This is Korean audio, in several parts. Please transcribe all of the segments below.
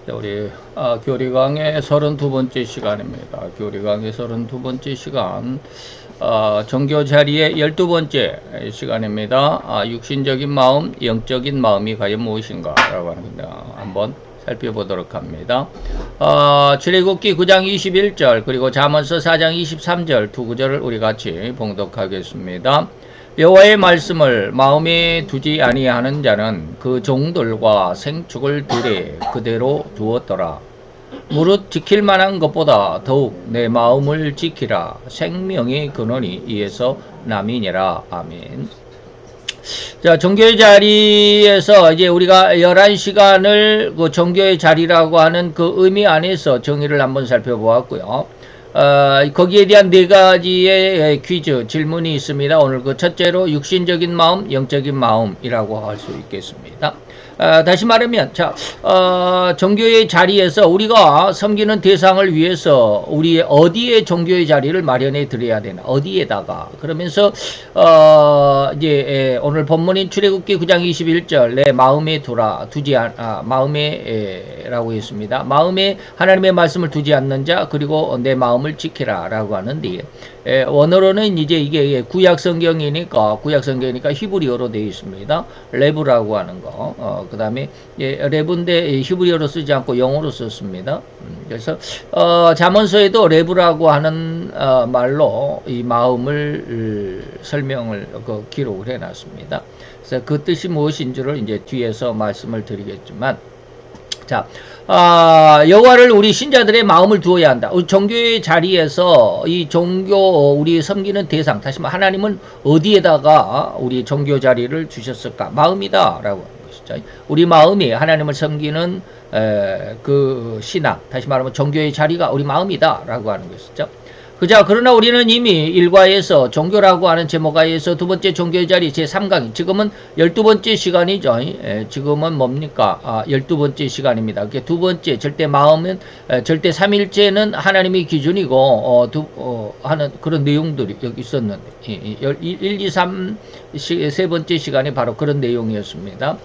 우리 교리강의 32번째 시간입니다. 교리강의 32번째 시간 정교 자리의 12번째 시간입니다. 육신적인 마음, 영적인 마음이 과연 무엇인가 라고 하는 건데 한번 살펴보도록 합니다. 출애굽기 9장 21절 그리고 잠언서 4장 23절 두 구절을 우리 같이 봉독하겠습니다. 여호와의 말씀을 마음에 두지 아니하는 자는 그 종들과 생축을 들에 그대로 두었더라. 무릇 지킬 만한 것보다 더욱 내 마음을 지키라. 생명의 근원이 이에서 남이니라. 아멘. 자, 종교의 자리에서 이제 우리가 11시간을 그 종교의 자리라고 하는 그 의미 안에서 정의를 한번 살펴보았고요. 거기에 대한 네 가지의 퀴즈, 질문이 있습니다. 오늘 그 첫째로 육신적인 마음, 영적인 마음이라고 할 수 있겠습니다. 다시 말하면, 자, 종교의 자리에서 우리가 섬기는 대상을 위해서 우리 어디에 종교의 자리를 마련해 드려야 되나, 어디에다가. 그러면서, 이제, 오늘 본문인 출애굽기 9장 21절, 내 마음에 마음에, 라고 했습니다. 마음에 하나님의 말씀을 두지 않는 자, 그리고 내 마음을 지키라, 라고 하는데, 원어로는 이제 이게 구약 성경이니까 히브리어로 되어 있습니다. 레브라고 하는 거. 그 다음에 레브인데 히브리어로 쓰지 않고 영어로 썼습니다. 그래서 잠언서에도 레브라고 하는 말로 이 마음을 설명을 기록을 해놨습니다. 그래서 그 뜻이 무엇인지를 이제 뒤에서 말씀을 드리겠지만, 자, 여호와를 우리 신자들의 마음을 두어야 한다. 종교의 자리에서 이 종교 우리 섬기는 대상, 다시 말해 하나님은 어디에다가 우리 종교 자리를 주셨을까? 마음이다 라고 하는 것이죠. 우리 마음이 하나님을 섬기는 그 신앙, 다시 말하면 종교의 자리가 우리 마음이다 라고 하는 것이죠. 그자, 그러나 우리는 이미 일과에서 종교라고 하는 제목하에서 두 번째 종교의 자리 제3강이 지금은 12번째 시간이죠. 지금은 뭡니까? 12번째 시간입니다. 두 번째 절대 마음은 절대 삼일체는 하나님의 기준이고 하는 그런 내용들이 여기 있었는데 1, 2, 3 세 번째 시간이 바로 그런 내용이었습니다.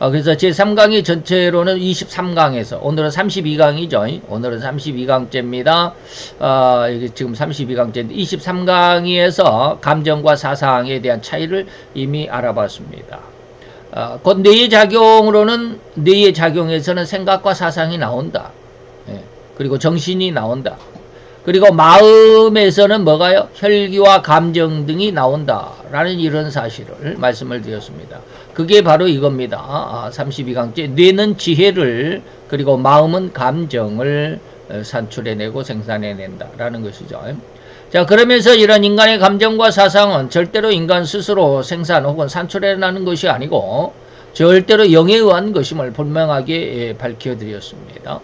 그래서 제3강이 전체로는 23강에서 오늘은 32강이죠. 오늘은 32강째입니다. 이게 지금 32강째인데 23강에서 감정과 사상에 대한 차이를 이미 알아봤습니다. 곧 뇌의 작용으로는 뇌의 작용에서는 생각과 사상이 나온다. 그리고 정신이 나온다. 그리고 마음에서는 뭐가요? 혈기와 감정 등이 나온다 라는 이런 사실을 말씀을 드렸습니다. 그게 바로 이겁니다. 32강째 뇌는 지혜를 그리고 마음은 감정을 산출해내고 생산해낸다 라는 것이죠. 자, 그러면서 이런 인간의 감정과 사상은 절대로 인간 스스로 생산 혹은 산출해내는 것이 아니고 절대로 영에 의한 것임을 분명하게 밝혀드렸습니다.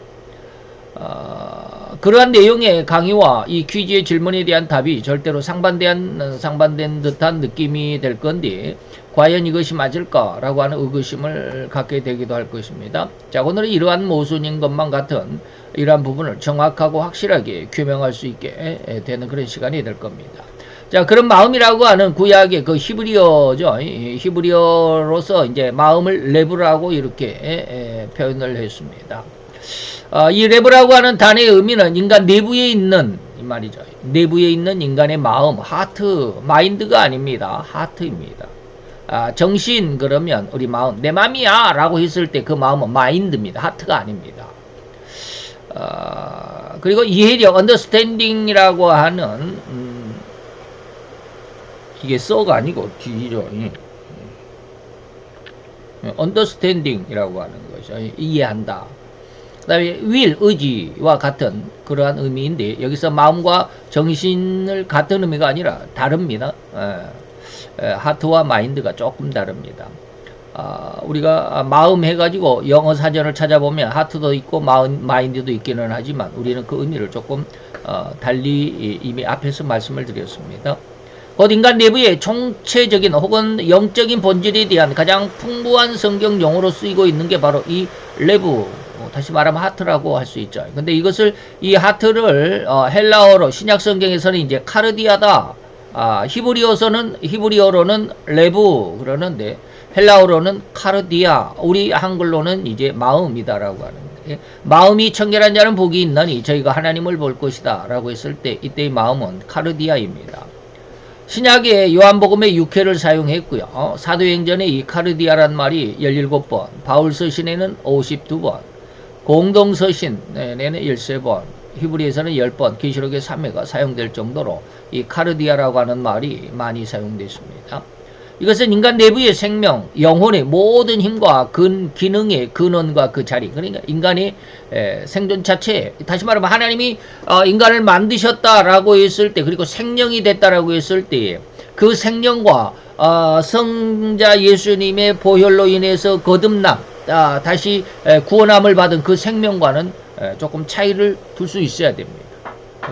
그러한 내용의 강의와 이 퀴즈의 질문에 대한 답이 절대로 상반된 듯한 느낌이 될 건데 과연 이것이 맞을까라고 하는 의구심을 갖게 되기도 할 것입니다. 자, 오늘은 이러한 모순인 것만 같은 이러한 부분을 정확하고 확실하게 규명할 수 있게 되는 그런 시간이 될 겁니다. 자, 그런 마음이라고 하는 구약의 그 히브리어죠. 히브리어로서 이제 마음을 레브라고 이렇게 표현을 했습니다. 이 레브라고 하는 단어의 의미는 인간 내부에 있는 이 말이죠. 내부에 있는 인간의 마음, 하트, 마인드가 아닙니다. 하트입니다. 정신 그러면 우리 마음, 내 마음이야 라고 했을 때 그 마음은 마인드입니다. 하트가 아닙니다. 그리고 이해력, 언더스탠딩이라고 하는 이게 써가 아니고 뒤죠. 언더스탠딩이라고 하는 것이죠. 이해한다. 그 다음에 will, 의지와 같은 그러한 의미인데 여기서 마음과 정신을 같은 의미가 아니라 다릅니다. 하트와 마인드가 조금 다릅니다. 우리가 마음 해가지고 영어 사전을 찾아보면 하트도 있고 마인드도 있기는 하지만 우리는 그 의미를 조금 달리 이미 앞에서 말씀을 드렸습니다. 곧 인간 내부의 총체적인 혹은 영적인 본질에 대한 가장 풍부한 성경 용어로 쓰이고 있는 게 바로 이 레브, 다시 말하면 하트라고 할 수 있죠. 근데 이것을 이 하트를 헬라어로 신약 성경에서는 이제 카르디아다 히브리어로는 레부 그러는데 헬라어로는 카르디아, 우리 한글로는 이제 마음이다라고 하는데, 마음이 청결한 자는 복이 있나니 저희가 하나님을 볼 것이다 라고 했을 때 이때의 마음은 카르디아입니다. 신약에 요한복음에 6회를 사용했고요. 사도행전에 이 카르디아란 말이 17번, 바울서신에는 52번, 공동서신에는 13번, 히브리에서는 10번, 계시록에 3회가 사용될 정도로 이 카르디아라고 하는 말이 많이 사용됐습니다. 이것은 인간 내부의 생명, 영혼의 모든 힘과 기능의 근원과 그 자리, 그러니까 인간의 생존 자체, 다시 말하면 하나님이 인간을 만드셨다라고 했을 때, 그리고 생명이 됐다라고 했을 때 그 생명과 성자 예수님의 보혈로 인해서 거듭남, 다시 구원함을 받은 그 생명과는 조금 차이를 둘 수 있어야 됩니다.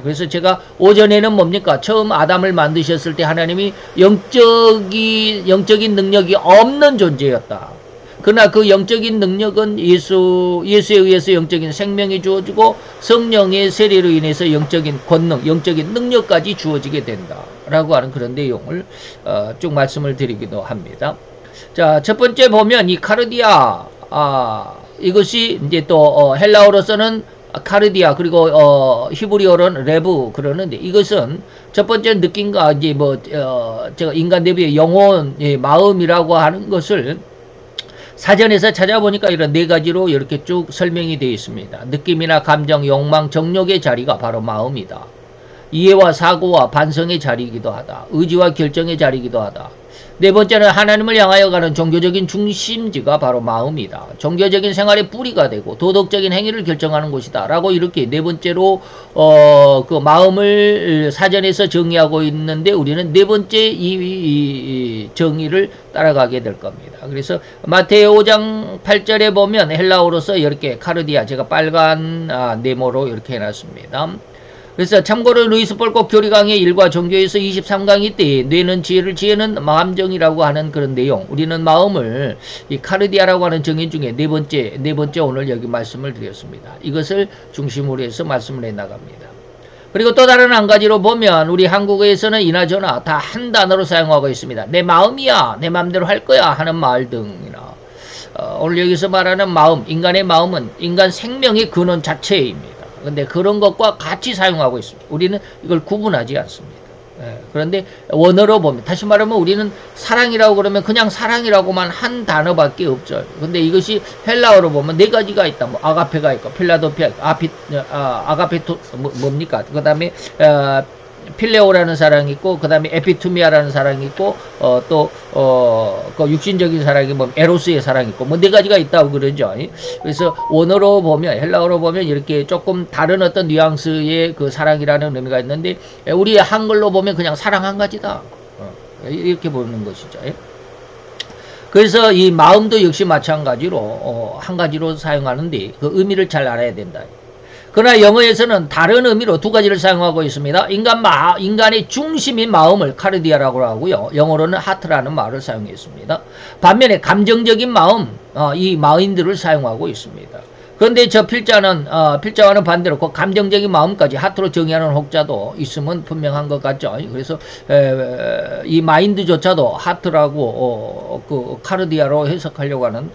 그래서 제가 오전에는 뭡니까? 처음 아담을 만드셨을 때 하나님이 영적인 능력이 없는 존재였다. 그러나 그 영적인 능력은 예수에 의해서 영적인 생명이 주어지고 성령의 세례로 인해서 영적인 권능, 영적인 능력까지 주어지게 된다. 라고 하는 그런 내용을 쭉 말씀을 드리기도 합니다. 자, 첫 번째 보면 이 카르디아, 이것이 이제 또 헬라어로서는 카르디아, 그리고 히브리어로는 레브 그러는데, 이것은 첫 번째 느낌과 이제 제가 인간 내부의 영혼, 마음이라고 하는 것을 사전에서 찾아보니까 이런 네 가지로 이렇게 쭉 설명이 되어 있습니다. 느낌이나 감정, 욕망, 정욕의 자리가 바로 마음이다. 이해와 사고와 반성의 자리이기도 하다. 의지와 결정의 자리이기도 하다. 네 번째는 하나님을 향하여 가는 종교적인 중심지가 바로 마음이다. 종교적인 생활의 뿌리가 되고 도덕적인 행위를 결정하는 곳이다. 라고 이렇게 네 번째로 그 마음을 사전에서 정의하고 있는데, 우리는 네 번째 이 정의를 따라가게 될 겁니다. 그래서 마태오 5장 8절에 보면 헬라어로서 이렇게 카르디아, 제가 빨간 네모로 이렇게 해놨습니다. 그래서 참고로 루이스 볼콕 교리강의 1과 종교에서 23강의 때 뇌는 지혜를, 지혜는 마음정이라고 하는 그런 내용, 우리는 마음을 이 카르디아라고 하는 정의 중에 네 번째 오늘 여기 말씀을 드렸습니다. 이것을 중심으로 해서 말씀을 해나갑니다. 그리고 또 다른 한 가지로 보면 우리 한국어에서는 이나저나 다 한 단어로 사용하고 있습니다. 내 마음이야, 내 마음대로 할 거야 하는 말 등이나, 오늘 여기서 말하는 마음, 인간의 마음은 인간 생명의 근원 자체입니다. 근데 그런 것과 같이 사용하고 있습니다. 우리는 이걸 구분하지 않습니다. 그런데 원어로 보면, 다시 말하면 우리는 사랑이라고 그러면 그냥 사랑이라고만 한 단어밖에 없죠. 근데 이것이 헬라어로 보면 네 가지가 있다. 뭐 아가페가 있고, 필라도피아, 아가페토, 뭡니까? 그 다음에 필레오라는 사랑이 있고, 그 다음에 에피투미아라는 사랑이 있고, 그 육신적인 사랑이 뭐 에로스의 사랑이 있고, 뭐 네 가지가 있다고 그러죠. 그래서 원어로 보면, 헬라어로 보면 이렇게 조금 다른 어떤 뉘앙스의 그 사랑이라는 의미가 있는데, 우리 한글로 보면 그냥 사랑 한 가지다. 이렇게 보는 것이죠. 그래서 이 마음도 역시 마찬가지로 한 가지로 사용하는데 그 의미를 잘 알아야 된다. 그러나 영어에서는 다른 의미로 두 가지를 사용하고 있습니다. 인간의 중심인 마음을 카르디아라고 하고요. 영어로는 하트라는 말을 사용했습니다. 반면에 감정적인 마음, 이 마인드를 사용하고 있습니다. 그런데 저 필자와는 반대로 그 감정적인 마음까지 하트로 정의하는 혹자도 있으면 분명한 것 같죠. 그래서 이 마인드조차도 하트라고 그 카르디아로 해석하려고 하는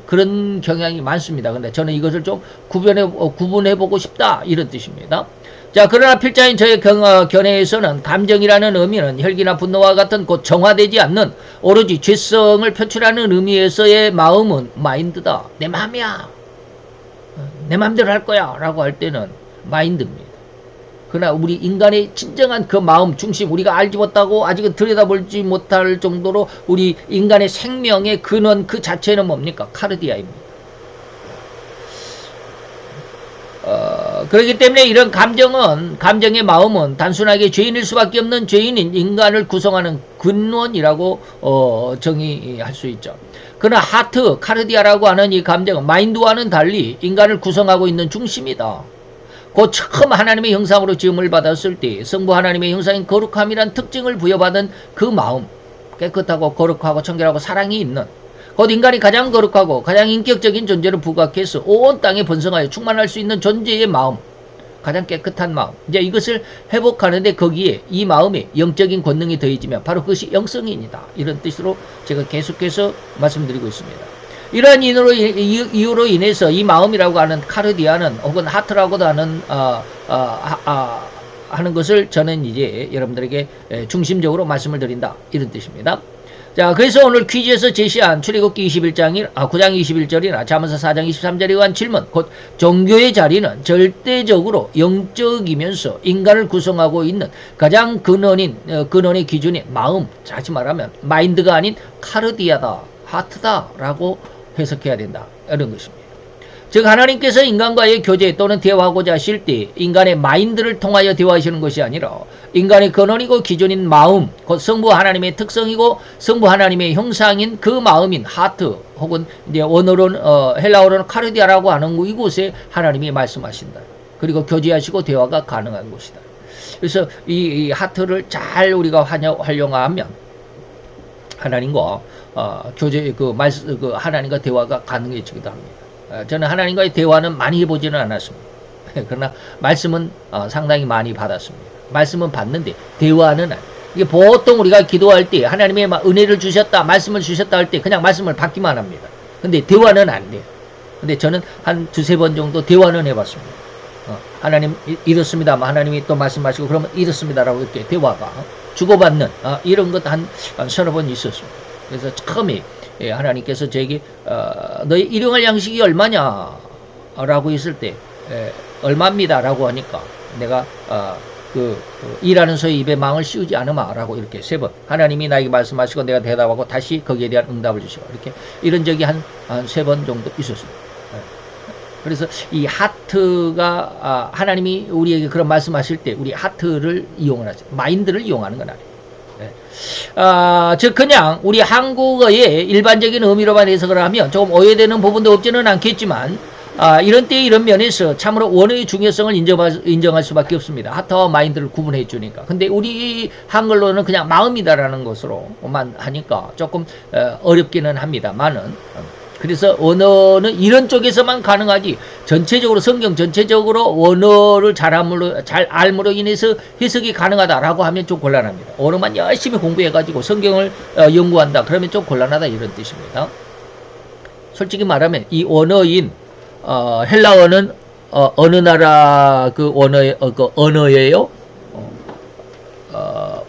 그런 경향이 많습니다. 근데 저는 이것을 좀 구분해보고 싶다, 이런 뜻입니다. 자, 그러나 필자인 저의 견해에서는 감정이라는 의미는 혈기나 분노와 같은 곧 정화되지 않는 오로지 죄성을 표출하는 의미에서의 마음은 마인드다. 내 마음이야, 내 마음대로 할 거야 라고 할 때는 마인드입니다. 그러나 우리 인간의 진정한 그 마음 중심, 우리가 알지 못하고 아직은 들여다보지 못할 정도로 우리 인간의 생명의 근원 그 자체는 뭡니까? 카르디아입니다. 그렇기 때문에 이런 감정의 마음은 단순하게 죄인일 수밖에 없는 죄인인 인간을 구성하는 근원이라고 정의할 수 있죠. 그러나 하트, 카르디아라고 하는 이 감정은 마인드와는 달리 인간을 구성하고 있는 중심이다. 곧 처음 하나님의 형상으로 지음을 받았을 때 성부 하나님의 형상인 거룩함이란 특징을 부여받은 그 마음, 깨끗하고 거룩하고 청결하고 사랑이 있는, 곧 인간이 가장 거룩하고 가장 인격적인 존재를 부각해서 온 땅에 번성하여 충만할 수 있는 존재의 마음, 가장 깨끗한 마음. 이제 이것을 회복하는데 거기에 이 마음에 영적인 권능이 더해지면 바로 그것이 영성인이다. 이런 뜻으로 제가 계속해서 말씀드리고 있습니다. 이러한 이유로 인해서 이 마음이라고 하는 카르디아는 혹은 하트라고도 하는 하는 것을 저는 이제 여러분들에게 중심적으로 말씀을 드린다. 이런 뜻입니다. 자, 그래서 오늘 퀴즈에서 제시한 출애굽기 9장 21절이나 잠언서 4장 23절에 관한 질문, 곧 종교의 자리는 절대적으로 영적이면서 인간을 구성하고 있는 가장 근원의 기준인 마음, 다시 말하면 마인드가 아닌 카르디아다, 하트다라고 해석해야 된다. 이런 것입니다. 즉 하나님께서 인간과의 교제 또는 대화하고자 하실 때 인간의 마인드를 통하여 대화하시는 것이 아니라 인간의 근원이고 기준인 마음, 곧 성부 하나님의 특성이고 성부 하나님의 형상인 그 마음인 하트, 혹은 이제 헬라어로는 카르디아라고 하는 이곳에 하나님이 말씀하신다. 그리고 교제하시고 대화가 가능한 곳이다. 그래서 이 하트를 잘 우리가 활용하면 하나님과 하나님과 대화가 가능해지기도 합니다. 저는 하나님과의 대화는 많이 해보지는 않았습니다. 그러나 말씀은 상당히 많이 받았습니다. 말씀은 받는데 대화는 이게 보통 우리가 기도할 때 하나님의 은혜를 주셨다, 말씀을 주셨다 할 때 그냥 말씀을 받기만 합니다. 근데 대화는 안 돼요. 근데 저는 한 두세 번 정도 대화는 해봤습니다. 하나님 이렇습니다. 하나님이 또 말씀하시고 그러면 이렇습니다라고 이렇게 대화가 주고받는 이런 것 한 서너 번 있었습니다. 그래서 처음에 하나님께서 저에게 너의 일용할 양식이 얼마냐 라고 했을 때 얼마입니다 라고 하니까 내가 일하는 소의 입에 망을 씌우지 않으마 라고 이렇게 세 번 하나님이 나에게 말씀하시고 내가 대답하고 다시 거기에 대한 응답을 주시고 이렇게 이런 적이 한 세 번 정도 있었습니다. 그래서 이 하트가 하나님이 우리에게 그런 말씀하실 때 우리 하트를 이용을 하죠. 마인드를 이용하는 건 아니에요. 즉 그냥 우리 한국어의 일반적인 의미로만 해석을 하면 조금 오해되는 부분도 없지는 않겠지만 이런 때 이런 면에서 참으로 원어의 중요성을 인정할 수밖에 없습니다. 하트와 마인드를 구분해 주니까. 근데 우리 한글로는 그냥 마음이다라는 것으로만 하니까 조금 어렵기는 합니다만은 그래서 원어는 이런 쪽에서만 가능하지 전체적으로 성경 전체적으로 원어를 잘 알므로 인해서 해석이 가능하다라고 하면 좀 곤란합니다. 원어만 열심히 공부해가지고 성경을 연구한다 그러면 좀 곤란하다 이런 뜻입니다. 솔직히 말하면 이 원어인 헬라어는 어느 나라 그 언어예요?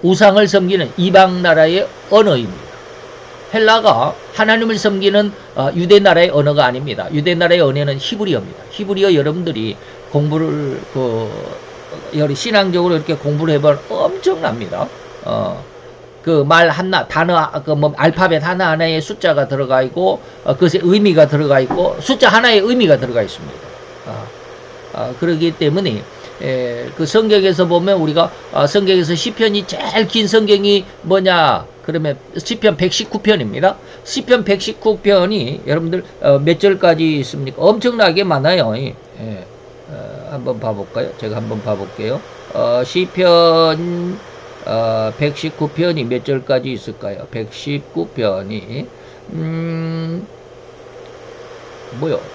우상을 섬기는 이방 나라의 언어입니다. 헬라가 하나님을 섬기는 유대 나라의 언어가 아닙니다. 유대 나라의 언어는 히브리어입니다. 히브리어 여러분들이 공부를 신앙적으로 이렇게 공부를 해보면 엄청납니다. 그 말 하나 단어 알파벳 하나하나에 숫자가 들어가 있고 그것에 의미가 들어가 있고 숫자 하나에 의미가 들어가 있습니다. 그렇기 때문에 그 성경에서 보면 우리가 성경에서 시편이 제일 긴 성경이 뭐냐 그러면 시편 119편입니다. 시편 119편이 여러분들 몇 절까지 있습니까? 엄청나게 많아요. 한번 봐볼까요? 제가 한번 봐볼게요. 시편 119편이 몇 절까지 있을까요? 119편이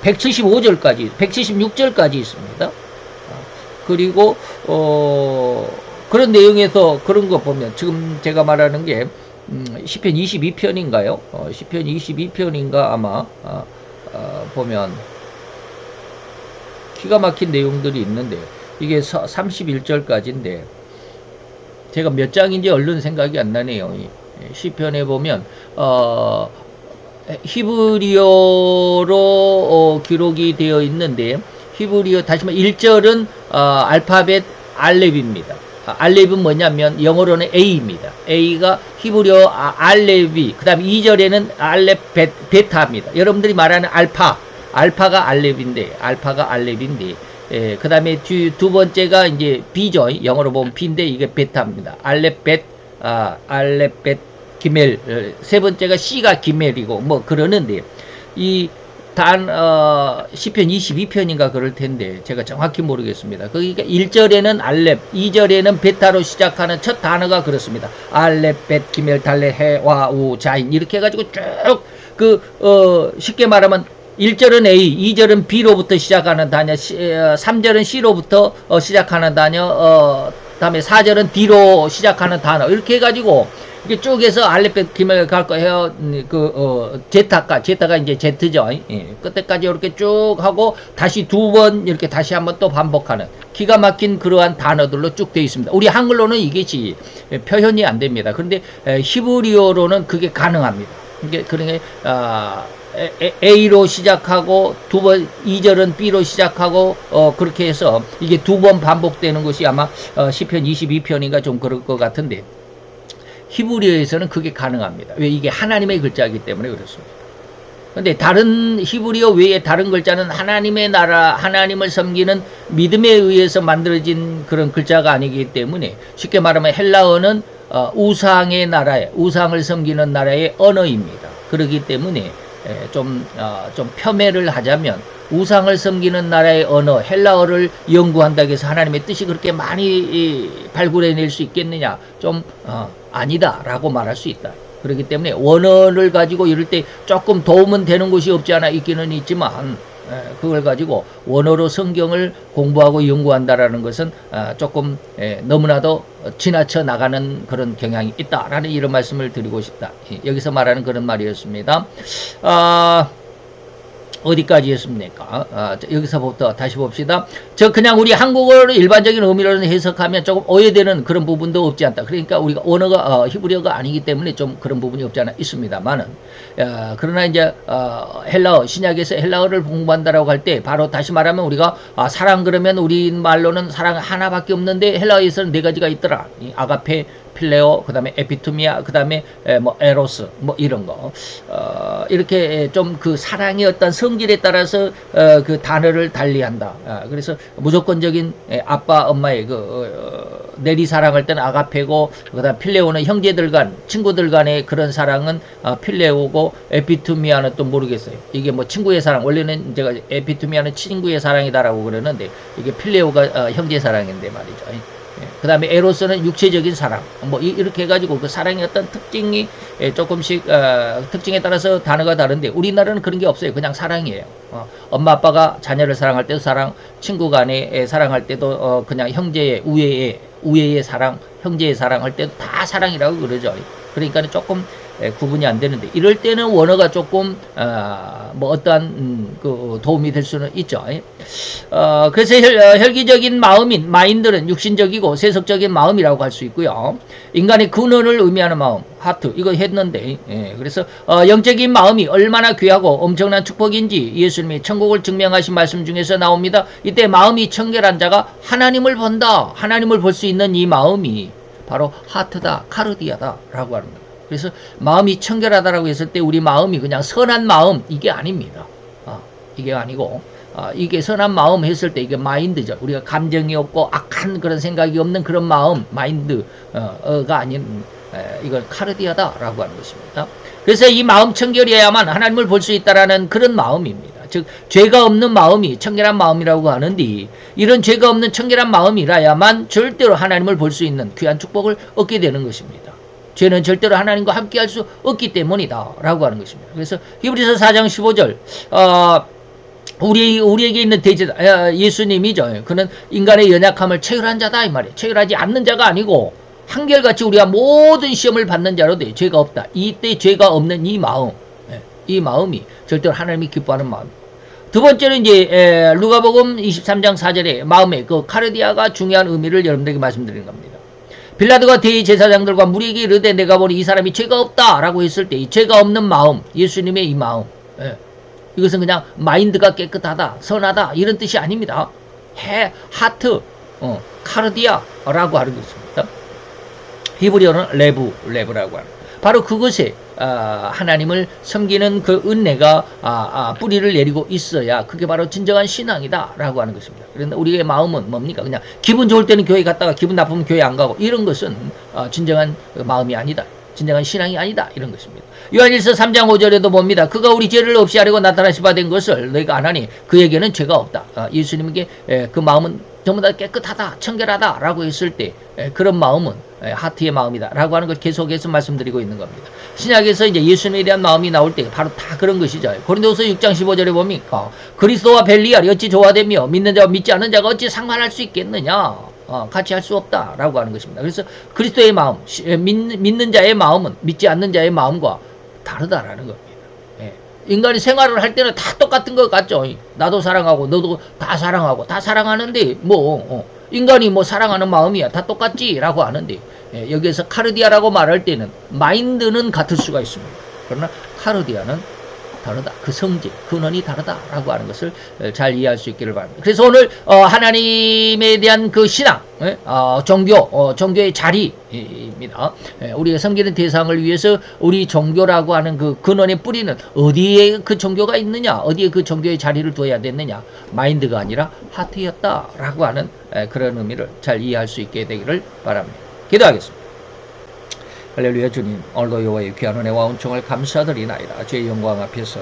175절까지 176절까지 있습니다. 그리고 그런 내용에서 그런 거 보면 지금 제가 말하는 게 시편 22편인가요? 시편 22편인가 아마 보면 기가 막힌 내용들이 있는데 이게 31절까지인데 제가 몇 장인지 얼른 생각이 안 나네요. 시편에 보면 히브리어로 기록이 되어 있는데 히브리어 다시 말해 1절은 알파벳 알렙입니다. 알렙은 뭐냐면 영어로는 A입니다. A가 히브리어 알렙이 그 다음에 2절에는 알렙 베타입니다. 여러분들이 말하는 알파가 알렙인데 그 다음에 두 번째가 이제 B죠. 영어로 보면 B인데 이게 베타입니다. 알렙 기멜 세 번째가 C가 기멜이고 뭐 그러는데 이 시편 22편인가 그럴 텐데 제가 정확히 모르겠습니다. 그러니까 1절에는 알렙, 2절에는 베타로 시작하는 첫 단어가 그렇습니다. 알렙, 벳, 기멜, 달레, 해, 와, 우, 자인 이렇게 해가지고 쭉 쉽게 말하면 1절은 A, 2절은 B로부터 시작하는 단어, 3절은 C로부터 시작하는 단어, 다음에 4절은 D로 시작하는 단어. 이렇게 해가지고 이렇게 쭉 해서 알렙벳 기말 갈 거예요. 제타가 이제 Z죠. 예, 끝에까지 이렇게 쭉 하고 다시 두 번 이렇게 다시 한번 또 반복하는 기가 막힌 그러한 단어들로 쭉 되어 있습니다. 우리 한글로는 이것이 표현이 안 됩니다. 그런데 히브리어로는 그게 가능합니다. 그러니까 A로 시작하고 2절은 B로 시작하고 그렇게 해서 이게 두 번 반복되는 것이 아마 시편 22편인가 좀 그럴 것 같은데 히브리어에서는 그게 가능합니다. 왜? 이게 하나님의 글자이기 때문에 그렇습니다. 근데 다른 히브리어 외에 다른 글자는 하나님의 나라, 하나님을 섬기는 믿음에 의해서 만들어진 그런 글자가 아니기 때문에 쉽게 말하면 헬라어는 우상의 나라에, 우상을 섬기는 나라의 언어입니다. 그렇기 때문에 좀 폄훼를 하자면 우상을 섬기는 나라의 언어, 헬라어를 연구한다고 해서 하나님의 뜻이 그렇게 많이 발굴해낼 수 있겠느냐? 좀 아니다라고 말할 수 있다. 그렇기 때문에 원어를 가지고 이럴 때 조금 도움은 되는 곳이 없지 않아 있기는 있지만 그걸 가지고 원어로 성경을 공부하고 연구한다라는 것은 조금 너무나도 지나쳐 나가는 그런 경향이 있다라는 이런 말씀을 드리고 싶다. 여기서 말하는 그런 말이었습니다. 어디까지 했습니까? 여기서부터 다시 봅시다. 그냥 우리 한국어로 일반적인 의미로는 해석하면 조금 오해되는 그런 부분도 없지 않다. 그러니까 우리가 언어가 히브리어가 아니기 때문에 좀 그런 부분이 없지 않아 있습니다만은 그러나 이제 헬라어, 신약에서 헬라어를 공부한다라고 할 때 바로 다시 말하면 우리가 사랑 그러면 우리 말로는 사랑 하나밖에 없는데 헬라어에서는 네 가지가 있더라. 아가페, 필레오, 그 다음에 에피투미아, 그 다음에 뭐 에로스, 뭐 이런 거. 이렇게 좀 그 사랑의 어떤 성질에 따라서 그 단어를 달리한다. 그래서 무조건적인 아빠, 엄마의 내리 사랑할 때는 아가페고, 그 다음 필레오는 형제들 간, 친구들 간의 그런 사랑은 필레오고, 에피투미아는 또 모르겠어요. 이게 뭐 친구의 사랑, 원래는 제가 에피투미아는 친구의 사랑이다라고 그러는데, 이게 필레오가 형제 사랑인데 말이죠. 그 다음에 에로스는 육체적인 사랑, 뭐 이렇게 해가지고 그 사랑의 어떤 특징이 조금씩 특징에 따라서 단어가 다른데 우리나라는 그런 게 없어요. 그냥 사랑이에요. 엄마 아빠가 자녀를 사랑할 때도 사랑, 친구 간에 사랑할 때도 그냥 형제의 우애의 사랑, 형제의 사랑할 때도 다 사랑이라고 그러죠. 그러니까 조금 구분이 안 되는데 이럴 때는 원어가 조금 뭐 어떠한 그 도움이 될 수는 있죠. 그래서 혈기적인 마음인 마인드는 육신적이고 세속적인 마음이라고 할 수 있고요. 인간의 근원을 의미하는 마음, 하트 이거 했는데 그래서 영적인 마음이 얼마나 귀하고 엄청난 축복인지 예수님이 천국을 증명하신 말씀 중에서 나옵니다. 이때 마음이 청결한 자가 하나님을 본다. 하나님을 볼 수 있는 이 마음이 바로 하트다, 카르디아다 라고 합니다. 그래서 마음이 청결하다라고 했을 때 우리 마음이 그냥 선한 마음 이게 아닙니다. 이게 아니고 이게 선한 마음 했을 때 이게 마인드죠. 우리가 감정이 없고 악한 그런 생각이 없는 그런 마음 마인드가 아닌 이걸 카르디아다라고 하는 것입니다. 그래서 이 마음 청결이어야만 하나님을 볼 수 있다라는 그런 마음입니다. 즉 죄가 없는 마음이 청결한 마음이라고 하는데 이런 죄가 없는 청결한 마음이라야만 절대로 하나님을 볼 수 있는 귀한 축복을 얻게 되는 것입니다. 죄는 절대로 하나님과 함께 할 수 없기 때문이다 라고 하는 것입니다. 그래서 히브리서 4장 15절 우리에게 있는 대제사 예수님이죠. 그는 인간의 연약함을 체휼한 자다 이 말이에요. 체휼하지 않는 자가 아니고 한결같이 우리가 모든 시험을 받는 자로 돼. 죄가 없다. 이때 죄가 없는 이 마음, 이 마음이 절대로 하나님이 기뻐하는 마음. 두 번째는 이제 루가복음 23장 4절에 마음의 그 카르디아가 중요한 의미를 여러분들에게 말씀드리는 겁니다. 빌라도가 대제사장들과 무리에게 이르되 내가 보니 이 사람이 죄가 없다라고 했을 때 이 죄가 없는 마음, 예수님의 이 마음, 이것은 그냥 마인드가 깨끗하다, 선하다 이런 뜻이 아닙니다. 하트, 카르디아라고 하는 것입니다. 히브리어는 레브라고 하는 바로 그것에 하나님을 섬기는 그 은혜가 뿌리를 내리고 있어야 그게 바로 진정한 신앙이다 라고 하는 것입니다. 그런데 우리의 마음은 뭡니까? 그냥 기분 좋을 때는 교회 갔다가 기분 나쁘면 교회 안 가고 이런 것은 진정한 마음이 아니다. 진정한 신앙이 아니다. 이런 것입니다. 요한일서 3장 5절에도 봅니다. 그가 우리 죄를 없이 하려고 나타나시 바 된 것을 너희가 안 하니 그에게는 죄가 없다. 예수님에게 그 마음은 전부 다 깨끗하다, 청결하다 라고 했을 때 그런 마음은 하트의 마음이다 라고 하는 걸 계속해서 말씀드리고 있는 겁니다. 신약에서 이제 예수님에 대한 마음이 나올 때 바로 다 그런 것이죠. 고린도후서 6장 15절에 보면 그리스도와 벨리알이 어찌 조화되며 믿는 자와 믿지 않는 자가 어찌 상관할 수 있겠느냐, 같이 할 수 없다 라고 하는 것입니다. 그래서 그리스도의 마음, 믿는 자의 마음은 믿지 않는 자의 마음과 다르다라는 겁니다. 인간이 생활을 할 때는 다 똑같은 것 같죠. 나도 사랑하고 너도 다 사랑하고 다 사랑하는데 인간이 사랑하는 마음이야 다 똑같지 라고 하는데, 여기에서 카르디아라고 말할 때는 마인드는 같을 수가 있습니다. 그러나 카르디아는 다르다. 그 성질, 근원이 다르다라고 하는 것을 잘 이해할 수 있기를 바랍니다. 그래서 오늘 하나님에 대한 그 신앙, 종교의 자리입니다. 우리가 섬기는 대상을 위해서 우리 종교라고 하는 그 근원의 뿌리는 어디에 그 종교가 있느냐, 어디에 그 종교의 자리를 둬야 됐느냐, 마인드가 아니라 하트였다라고 하는 그런 의미를 잘 이해할 수 있게 되기를 바랍니다. 기도하겠습니다. 할렐루야. 주님, 오늘도 여호와의 귀한 은혜와 은총을 감사드리나이다. 주의 영광 앞에서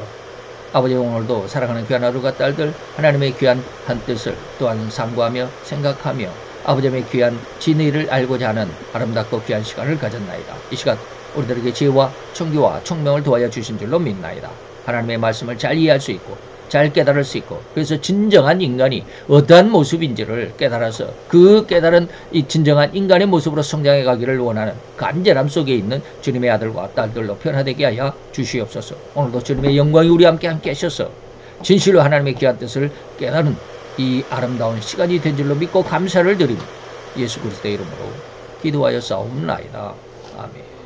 아버지, 오늘도 사랑하는 귀한 아들과 딸들 하나님의 귀한 한 뜻을 또한 상고하며 생각하며 아버지의 귀한 진리를 알고자 하는 아름답고 귀한 시간을 가졌나이다. 이 시간 우리들에게 지혜와 청교와 총명을 도와여 주신 줄로 믿나이다. 하나님의 말씀을 잘 이해할 수 있고 잘 깨달을 수 있고, 그래서 진정한 인간이 어떠한 모습인지를 깨달아서 그 깨달은 이 진정한 인간의 모습으로 성장해 가기를 원하는 간절함 속에 있는 주님의 아들과 딸들로 변화되게 하여 주시옵소서. 오늘도 주님의 영광이 우리 함께 하셔서 진실로 하나님의 귀한 뜻을 깨달은 이 아름다운 시간이 된 줄로 믿고 감사를 드립니다. 예수 그리스도의 이름으로 기도하여 싸움나이다. 아멘.